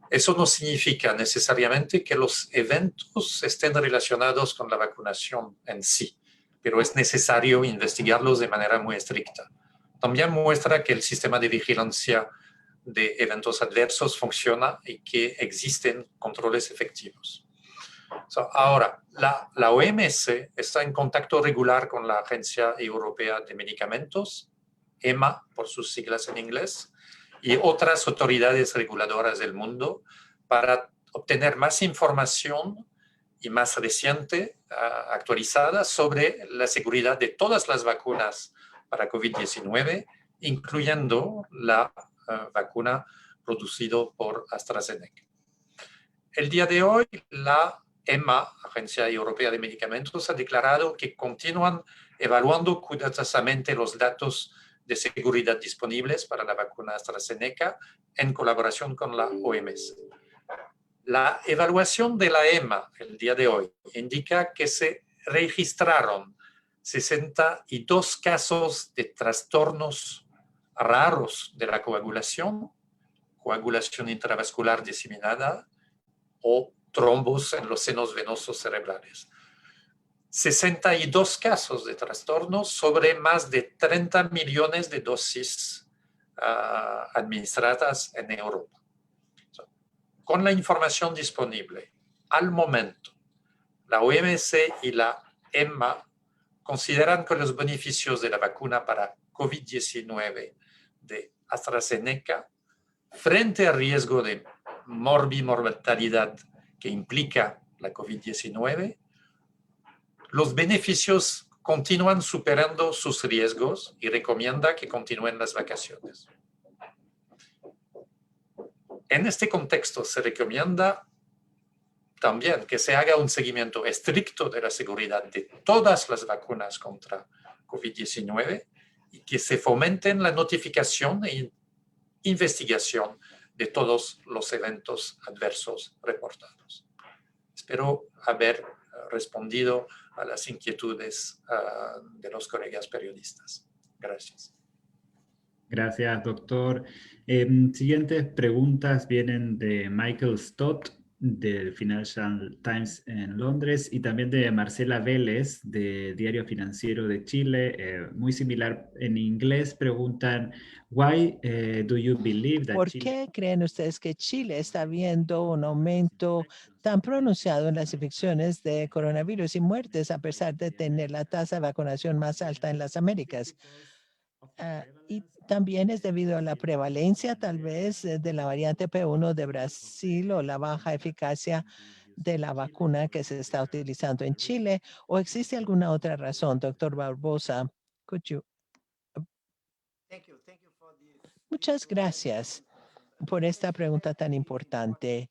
Eso no significa necesariamente que los eventos estén relacionados con la vacunación en sí, pero es necesario investigarlos de manera muy estricta. También muestra que el sistema de vigilancia de eventos adversos funciona y que existen controles efectivos. Ahora, la OMS está en contacto regular con la Agencia Europea de Medicamentos, EMA por sus siglas en inglés, y otras autoridades reguladoras del mundo para obtener más información y más reciente, actualizada, sobre la seguridad de todas las vacunas para COVID-19, incluyendo la vacuna producida por AstraZeneca. El día de hoy, la EMA, Agencia Europea de Medicamentos, ha declarado que continúan evaluando cuidadosamente los datos de seguridad disponibles para la vacuna AstraZeneca en colaboración con la OMS. La evaluación de la EMA el día de hoy indica que se registraron 62 casos de trastornos raros de la coagulación intravascular diseminada o trombos en los senos venosos cerebrales. 62 casos de trastornos sobre más de 30 millones de dosis administradas en Europa. Con la información disponible al momento, la OMS y la EMA consideran que los beneficios de la vacuna para COVID-19 de AstraZeneca frente al riesgo de morbimortalidad que implica la COVID-19, los beneficios continúan superando sus riesgos y recomienda que continúen las vacaciones. En este contexto se recomienda también que se haga un seguimiento estricto de la seguridad de todas las vacunas contra COVID-19 y que se fomenten la notificación e investigación de todos los eventos adversos reportados. Espero haber respondido a las inquietudes de los colegas periodistas. Gracias. Gracias, doctor. Siguientes preguntas vienen de Michael Stott, del Financial Times en Londres, y también de Marcela Vélez, de Diario Financiero de Chile. Muy similar en inglés, preguntan, why do you believe that ¿Por Chile... qué creen ustedes que Chile está viendo un aumento tan pronunciado en las infecciones de coronavirus y muertes a pesar de tener la tasa de vacunación más alta en las Américas? Y también es debido a la prevalencia tal vez de la variante P1 de Brasil o la baja eficacia de la vacuna que se está utilizando en Chile, o existe alguna otra razón, doctor Barbosa? Muchas gracias por esta pregunta tan importante.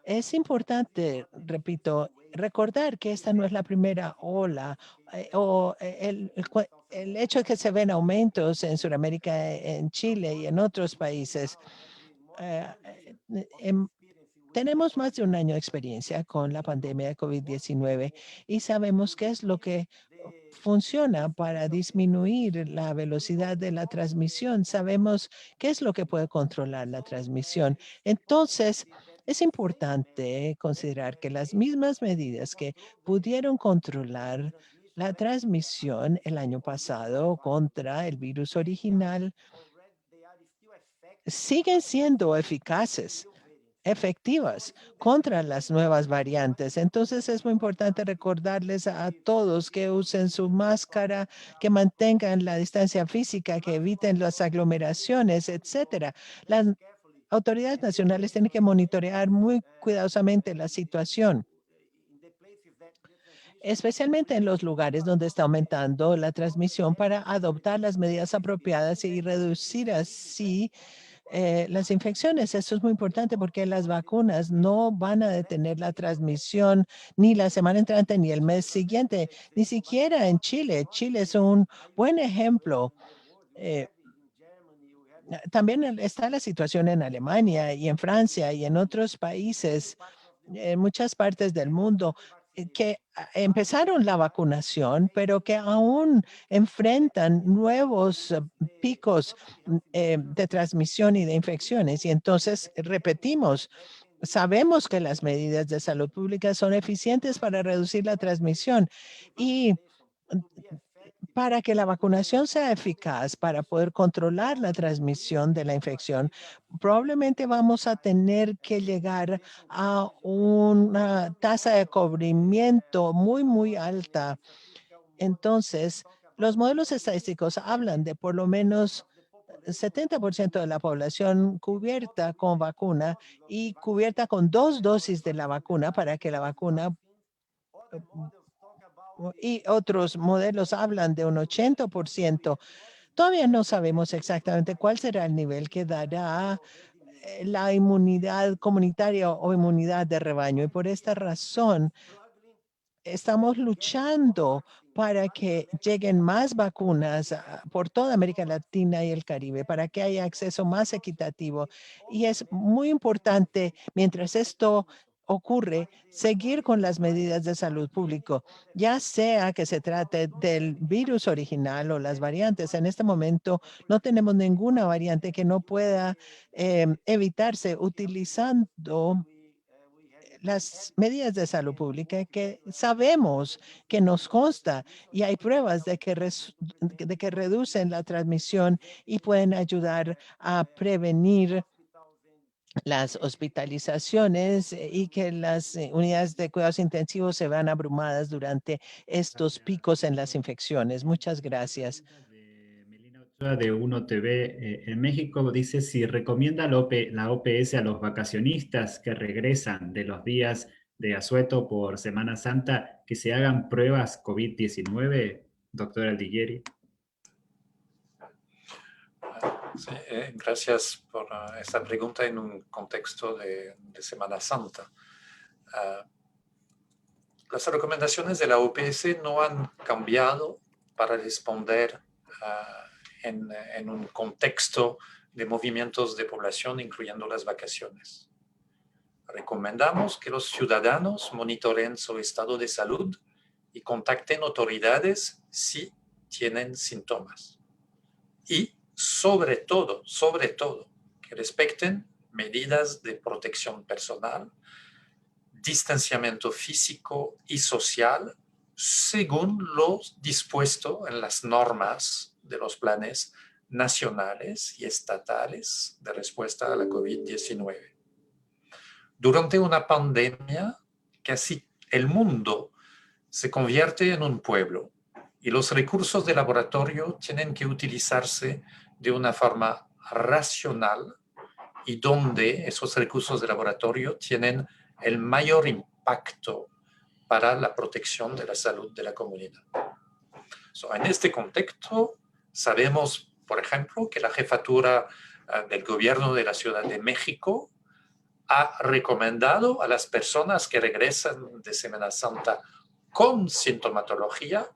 Es importante, repito, recordar que esta no es la primera ola el hecho de que se ven aumentos en Sudamérica, en Chile y en otros países. Tenemos más de un año de experiencia con la pandemia de COVID-19 y sabemos qué es lo que funciona para disminuir la velocidad de la transmisión. Sabemos qué es lo que puede controlar la transmisión. Entonces, Es importante considerar que las mismas medidas que pudieron controlar la transmisión el año pasado contra el virus original siguen siendo efectivas contra las nuevas variantes. Entonces es muy importante recordarles a todos que usen su máscara, que mantengan la distancia física, que eviten las aglomeraciones, etcétera. Las autoridades nacionales tienen que monitorear muy cuidadosamente la situación, especialmente en los lugares donde está aumentando la transmisión, para adoptar las medidas apropiadas y reducir así las infecciones. Eso es muy importante porque las vacunas no van a detener la transmisión ni la semana entrante ni el mes siguiente, ni siquiera en Chile. Chile es un buen ejemplo. Eh, También está la situación en Alemania y en Francia y en otros países, en muchas partes del mundo, que empezaron la vacunación, pero que aún enfrentan nuevos picos de transmisión y de infecciones. Y entonces, repetimos, sabemos que las medidas de salud pública son eficientes para reducir la transmisión y para que la vacunación sea eficaz, para poder controlar la transmisión de la infección, probablemente vamos a tener que llegar a una tasa de cubrimiento muy, muy alta. Entonces, los modelos estadísticos hablan de por lo menos 70% de la población cubierta con vacuna y cubierta con 2 dosis de la vacuna para que la vacuna, y otros modelos hablan de un 80%. Todavía no sabemos exactamente cuál será el nivel que dará la inmunidad comunitaria o inmunidad de rebaño. Y por esta razón, estamos luchando para que lleguen más vacunas por toda América Latina y el Caribe, para que haya acceso más equitativo. Y es muy importante, mientras esto ocurre, seguir con las medidas de salud pública, ya sea que se trate del virus original o las variantes. En este momento no tenemos ninguna variante que no pueda evitarse utilizando las medidas de salud pública que sabemos, que nos consta, y hay pruebas de que reducen la transmisión y pueden ayudar a prevenir las hospitalizaciones y que las unidades de cuidados intensivos se vean abrumadas durante estos picos en las infecciones. Muchas gracias. De Melina Ochoa de Uno TV en México dice si recomienda la OPS a los vacacionistas que regresan de los días de asueto por Semana Santa que se hagan pruebas COVID-19, doctora Aldigueri. Sí, gracias por esta pregunta en un contexto de Semana Santa. Las recomendaciones de la OPS no han cambiado para responder en un contexto de movimientos de población, incluyendo las vacaciones. Recomendamos que los ciudadanos monitoreen su estado de salud y contacten autoridades si tienen síntomas. Y sobre todo, que respeten medidas de protección personal, distanciamiento físico y social, según lo dispuesto en las normas de los planes nacionales y estatales de respuesta a la COVID-19. Durante una pandemia, casi el mundo se convierte en un pueblo y los recursos de laboratorio tienen que utilizarse de una forma racional y donde esos recursos de laboratorio tienen el mayor impacto para la protección de la salud de la comunidad. En este contexto, sabemos, por ejemplo, que la jefatura del gobierno de la Ciudad de México ha recomendado a las personas que regresan de Semana Santa con sintomatología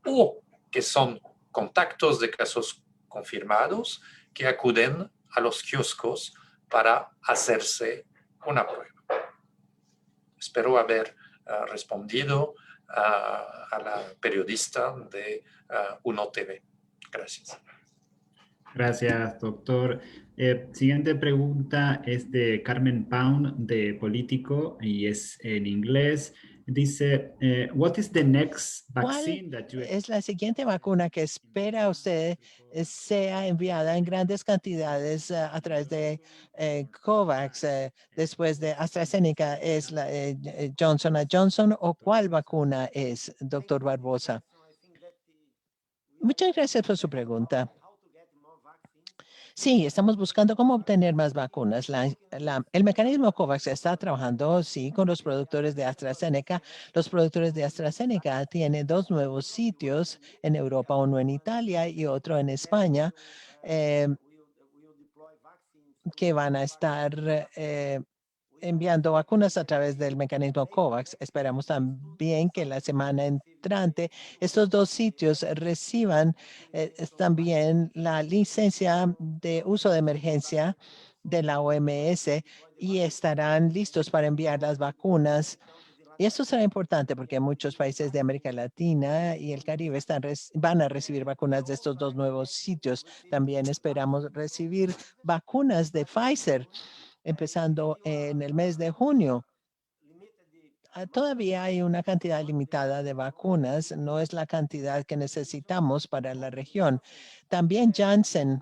o que son contactos de casos confirmados que acuden a los kioscos para hacerse una prueba. Espero haber respondido a la periodista de Uno TV. Gracias. Gracias, doctor. Siguiente pregunta es de Carmen Pound, de Político, y es en inglés. Dice, what is the next ¿Cuál vaccine that you es la siguiente vacuna que espera usted sea enviada en grandes cantidades a través de COVAX después de AstraZeneca? ¿Es la Johnson Johnson o cuál vacuna es, doctor Barbosa? Muchas gracias por su pregunta. Sí, estamos buscando cómo obtener más vacunas. El mecanismo COVAX está trabajando, sí, con los productores de AstraZeneca. Los productores de AstraZeneca tienen 2 nuevos sitios en Europa, uno en Italia y otro en España, eh, que van a estar enviando vacunas a través del mecanismo COVAX. Esperamos también que la semana entrante estos 2 sitios reciban también la licencia de uso de emergencia de la OMS y estarán listos para enviar las vacunas. Y esto será importante porque muchos países de América Latina y el Caribe van a recibir vacunas de estos 2 nuevos sitios. También esperamos recibir vacunas de Pfizer empezando en el mes de junio. Todavía hay una cantidad limitada de vacunas, no es la cantidad que necesitamos para la región. También Janssen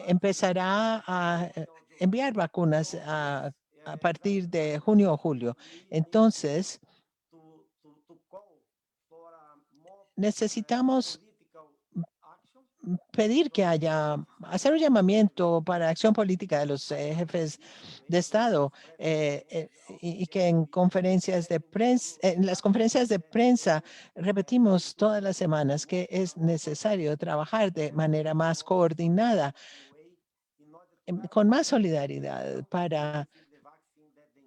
empezará a enviar vacunas a partir de junio o julio. Entonces, necesitamos pedir que hacer un llamamiento para acción política de los jefes de Estado y que en conferencias de prensa, en las conferencias de prensa repetimos todas las semanas que es necesario trabajar de manera más coordinada, con más solidaridad para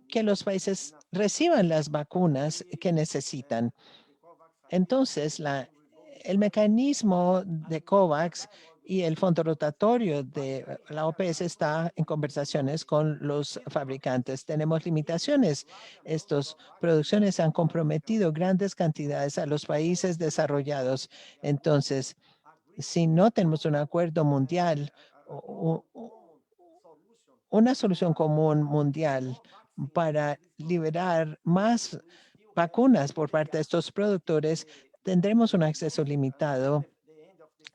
que los países reciban las vacunas que necesitan. Entonces, el mecanismo de COVAX y el fondo rotatorio de la OPS está en conversaciones con los fabricantes. Tenemos limitaciones. Estas producciones han comprometido grandes cantidades a los países desarrollados. Entonces, si no tenemos un acuerdo mundial, una solución común mundial para liberar más vacunas por parte de estos productores, tendremos un acceso limitado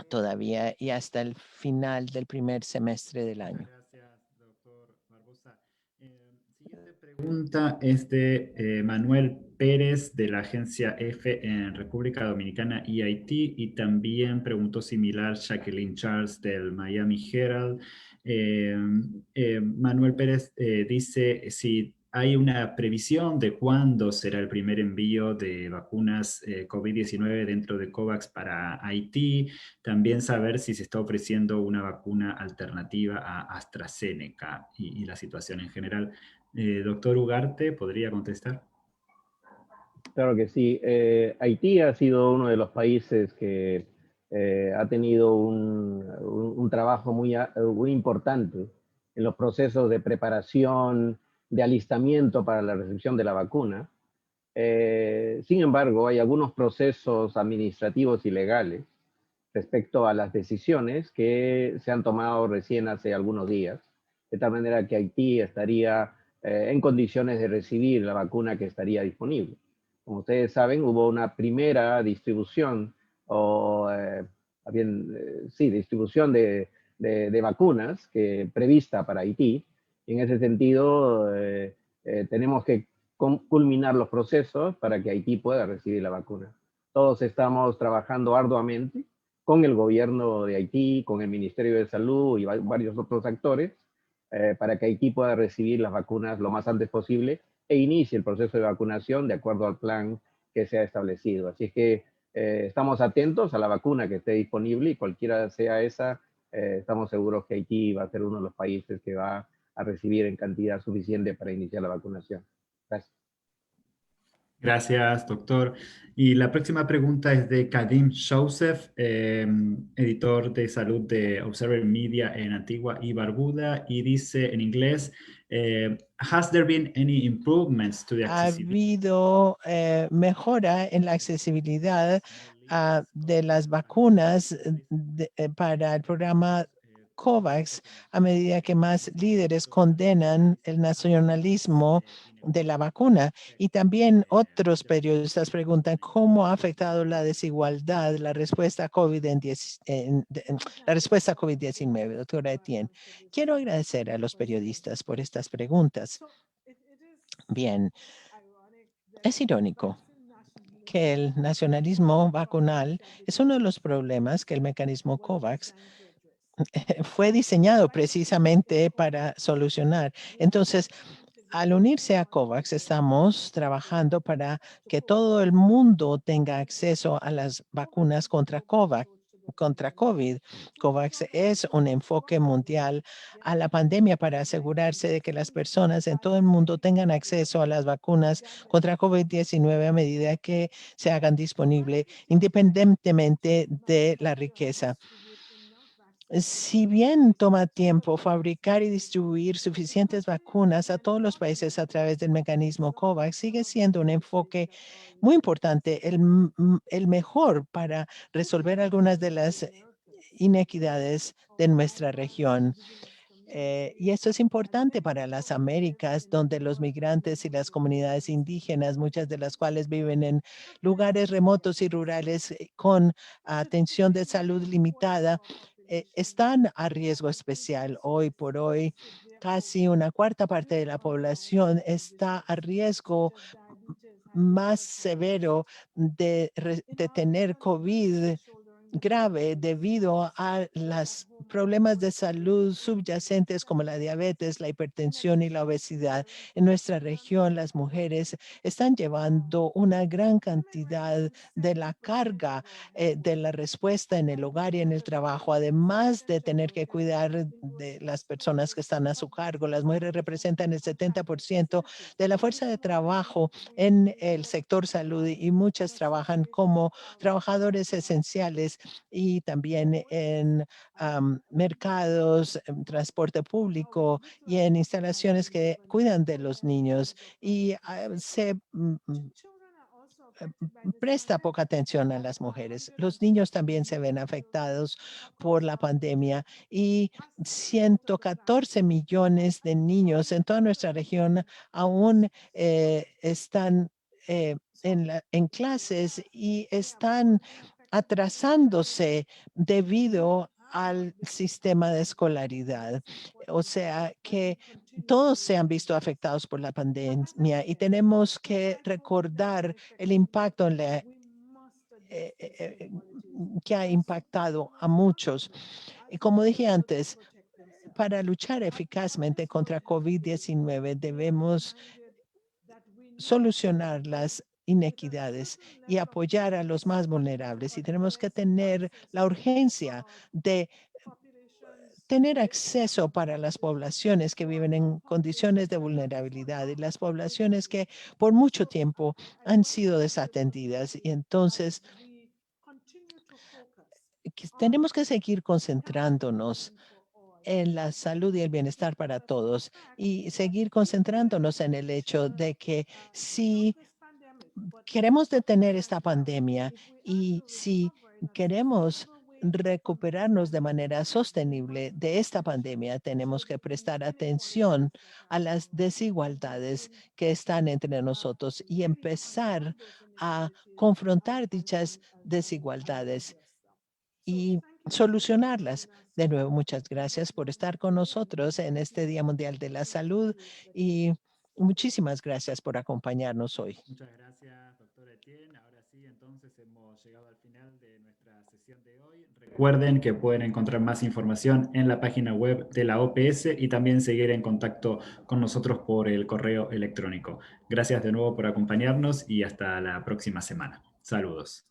todavía y hasta el final del primer semestre del año. Gracias, doctor Barbosa. Siguiente pregunta es de Manuel Pérez de la agencia F en República Dominicana y Haití, y también preguntó similar Jacqueline Charles del Miami Herald. Manuel Pérez dice si hay una previsión de cuándo será el primer envío de vacunas COVID-19 dentro de COVAX para Haití. También saber si se está ofreciendo una vacuna alternativa a AstraZeneca y la situación en general. Doctor Ugarte, ¿podría contestar? Claro que sí. Haití ha sido uno de los países que ha tenido un trabajo muy importante en los procesos de preparación, de alistamiento para la recepción de la vacuna. Sin embargo, hay algunos procesos administrativos y legales respecto a las decisiones que se han tomado recién hace algunos días, de tal manera que Haití estaría en condiciones de recibir la vacuna que estaría disponible. Como ustedes saben, hubo una primera distribución, distribución de vacunas prevista para Haití. Y en ese sentido, tenemos que culminar los procesos para que Haití pueda recibir la vacuna. Todos estamos trabajando arduamente con el gobierno de Haití, con el Ministerio de Salud y varios otros actores, para que Haití pueda recibir las vacunas lo más antes posible e inicie el proceso de vacunación de acuerdo al plan que se ha establecido. Así es que estamos atentos a la vacuna que esté disponible y cualquiera sea esa, estamos seguros que Haití va a ser uno de los países que va a recibir en cantidad suficiente para iniciar la vacunación. Gracias. Gracias, doctor. Y la próxima pregunta es de Kadim Joseph, editor de salud de Observer Media en Antigua y Barbuda, y dice en inglés, has there been any improvements to the ¿Ha accessibility? habido mejora en la accesibilidad de las vacunas para el programa COVAX, a medida que más líderes condenan el nacionalismo de la vacuna. Y también otros periodistas preguntan cómo ha afectado la desigualdad la respuesta a la respuesta a COVID-19, doctora Etienne. Quiero agradecer a los periodistas por estas preguntas. Bien, es irónico que el nacionalismo vacunal es uno de los problemas que el mecanismo COVAX fue diseñado precisamente para solucionar. Entonces, al unirse a COVAX, estamos trabajando para que todo el mundo tenga acceso a las vacunas contra COVID. COVAX es un enfoque mundial a la pandemia para asegurarse de que las personas en todo el mundo tengan acceso a las vacunas contra COVID-19 a medida que se hagan disponibles, independientemente de la riqueza. Si bien toma tiempo fabricar y distribuir suficientes vacunas a todos los países a través del mecanismo COVAX, sigue siendo un enfoque muy importante, el mejor para resolver algunas de las inequidades de nuestra región. Y esto es importante para las Américas, donde los migrantes y las comunidades indígenas, muchas de las cuales viven en lugares remotos y rurales con atención de salud limitada, están a riesgo especial. Hoy por hoy, casi una cuarta parte de la población está a riesgo más severo de tener COVID grave debido a los problemas de salud subyacentes como la diabetes, la hipertensión y la obesidad. En nuestra región, las mujeres están llevando una gran cantidad de la carga de la respuesta en el hogar y en el trabajo, además de tener que cuidar de las personas que están a su cargo. Las mujeres representan el 70% de la fuerza de trabajo en el sector salud y muchas trabajan como trabajadores esenciales y también en mercados, en transporte público y en instalaciones que cuidan de los niños. Y se presta poca atención a las mujeres. Los niños también se ven afectados por la pandemia y 114 millones de niños en toda nuestra región aún están en clases y están atrasándose debido al sistema de escolaridad. O sea que todos se han visto afectados por la pandemia y tenemos que recordar el impacto que ha impactado a muchos. Y como dije antes, para luchar eficazmente contra COVID-19 debemos solucionar las inequidades y apoyar a los más vulnerables. Y tenemos que tener la urgencia de tener acceso para las poblaciones que viven en condiciones de vulnerabilidad y las poblaciones que por mucho tiempo han sido desatendidas. Y entonces tenemos que seguir concentrándonos en la salud y el bienestar para todos y seguir concentrándonos en el hecho de que si queremos detener esta pandemia y si queremos recuperarnos de manera sostenible de esta pandemia, tenemos que prestar atención a las desigualdades que están entre nosotros y empezar a confrontar dichas desigualdades y solucionarlas. De nuevo, muchas gracias por estar con nosotros en este Día Mundial de la Salud y muchísimas gracias por acompañarnos hoy. Muchas gracias, doctora Etienne. Ahora sí, entonces hemos llegado al final de nuestra sesión de hoy. Recuerden que pueden encontrar más información en la página web de la OPS y también seguir en contacto con nosotros por el correo electrónico. Gracias de nuevo por acompañarnos y hasta la próxima semana. Saludos.